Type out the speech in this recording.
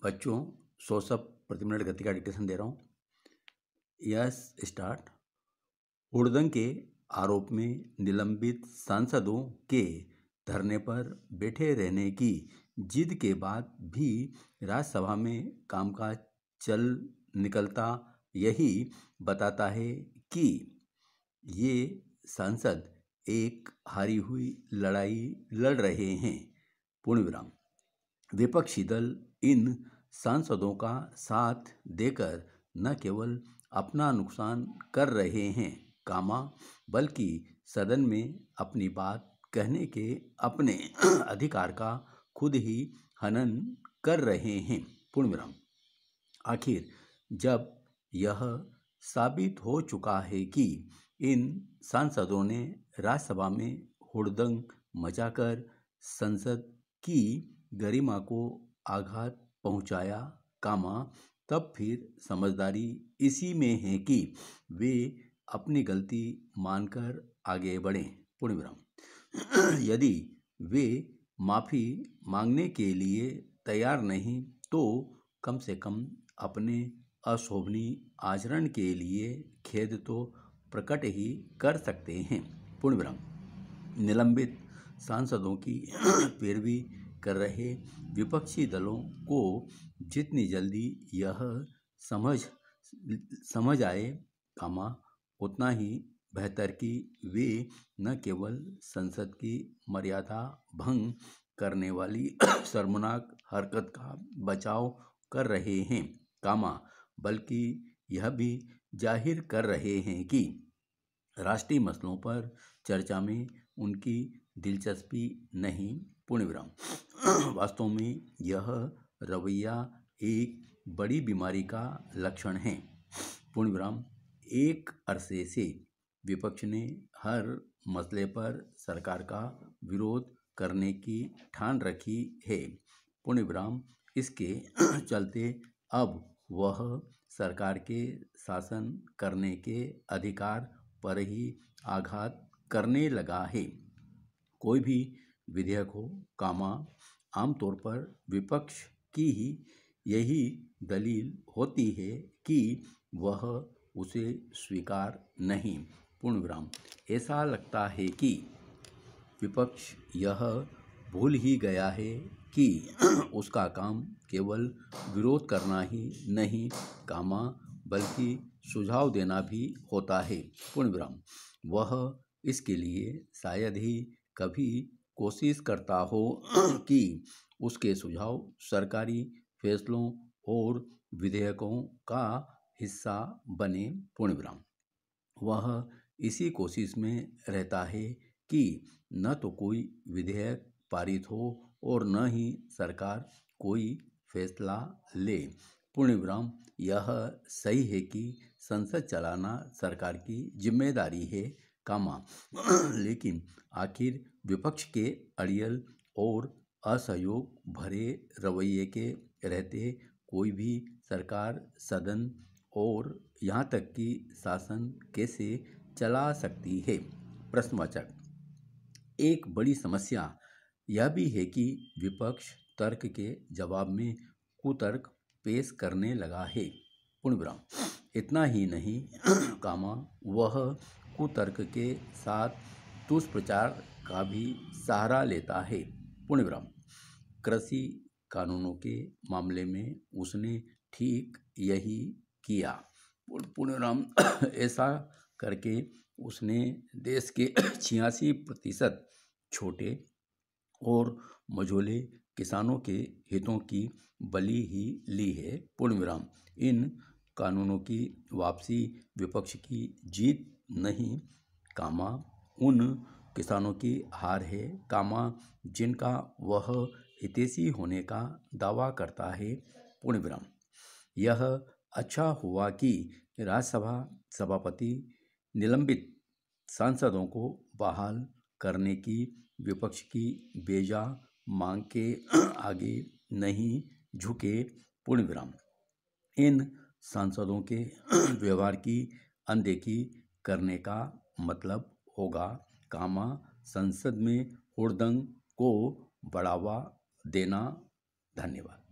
बच्चों 100 शब्द प्रति मिनट गति का डिक्टेशन दे रहा हूँ। Yes start. हुड़दंग के आरोप में निलंबित सांसदों के धरने पर बैठे रहने की जिद के बाद भी राज्यसभा में कामकाज चल निकलता यही बताता है कि ये सांसद एक हारी हुई लड़ाई लड़ रहे हैं। पूर्ण विराम। विपक्षी दल इन सांसदों का साथ देकर न केवल अपना नुकसान कर रहे हैं बल्कि सदन में अपनी बात कहने के अपने अधिकार का खुद ही हनन कर रहे हैं। पूर्ण विराम। आखिर जब यह साबित हो चुका है कि इन सांसदों ने राज्यसभा में हुड़दंग मचाकर संसद की गरिमा को आघात पहुंचाया तब फिर समझदारी इसी में है कि वे अपनी गलती मानकर आगे बढ़ें। पूर्ण विराम। यदि वे माफ़ी मांगने के लिए तैयार नहीं तो कम से कम अपने अशोभनीय आचरण के लिए खेद तो प्रकट ही कर सकते हैं। पूर्ण विराम। निलंबित सांसदों की पैरवी कर रहे विपक्षी दलों को जितनी जल्दी यह समझ आए उतना ही बेहतर कि वे न केवल संसद की मर्यादा भंग करने वाली शर्मनाक हरकत का बचाव कर रहे हैं बल्कि यह भी जाहिर कर रहे हैं कि राष्ट्रीय मसलों पर चर्चा में उनकी दिलचस्पी नहीं। पूर्ण विराम। वास्तव में यह रवैया एक बड़ी बीमारी का लक्षण है। पूर्ण विराम। एक अरसे से विपक्ष ने हर मसले पर सरकार का विरोध करने की ठान रखी है। पूर्ण विराम। इसके चलते अब वह सरकार के शासन करने के अधिकार पर ही आघात करने लगा है। कोई भी विधेयक हो आमतौर पर विपक्ष की ही यही दलील होती है कि वह उसे स्वीकार नहीं। पूर्ण विराम। ऐसा लगता है कि विपक्ष यह भूल ही गया है कि उसका काम केवल विरोध करना ही नहीं बल्कि सुझाव देना भी होता है। पूर्ण विराम। वह इसके लिए शायद ही कभी कोशिश करता हो कि उसके सुझाव सरकारी फैसलों और विधेयकों का हिस्सा बने। पूर्ण विराम। वह इसी कोशिश में रहता है कि न तो कोई विधेयक पारित हो और न ही सरकार कोई फैसला ले। पूर्ण विराम। यह सही है कि संसद चलाना सरकार की जिम्मेदारी है लेकिन आखिर विपक्ष के अड़ियल और असहयोग भरे रवैये के रहते कोई भी सरकार सदन और यहाँ तक कि शासन कैसे चला सकती है। प्रश्नवाचक। एक बड़ी समस्या यह भी है कि विपक्ष तर्क के जवाब में कुतर्क पेश करने लगा है। पूर्ण विराम। इतना ही नहीं वह कुतर्क के साथ दुष्प्रचार का भी सहारा लेता है। पूर्ण विराम। कृषि कानूनों के मामले में उसने ठीक यही किया। पूर्ण विराम। ऐसा करके उसने देश के 86% छोटे और मझोले किसानों के हितों की बलि ही ली है। पूर्ण विराम। इन कानूनों की वापसी विपक्ष की जीत नहीं उन किसानों की हार है जिनका वह हितैषी होने का दावा करता है। पूर्ण विराम। यह अच्छा हुआ कि राज्यसभा सभापति निलंबित सांसदों को बहाल करने की विपक्ष की बेजा मांग के आगे नहीं झुके। पूर्ण विराम। इन सांसदों के व्यवहार की अनदेखी करने का मतलब होगा संसद में हुड़दंग को बढ़ावा देना। धन्यवाद।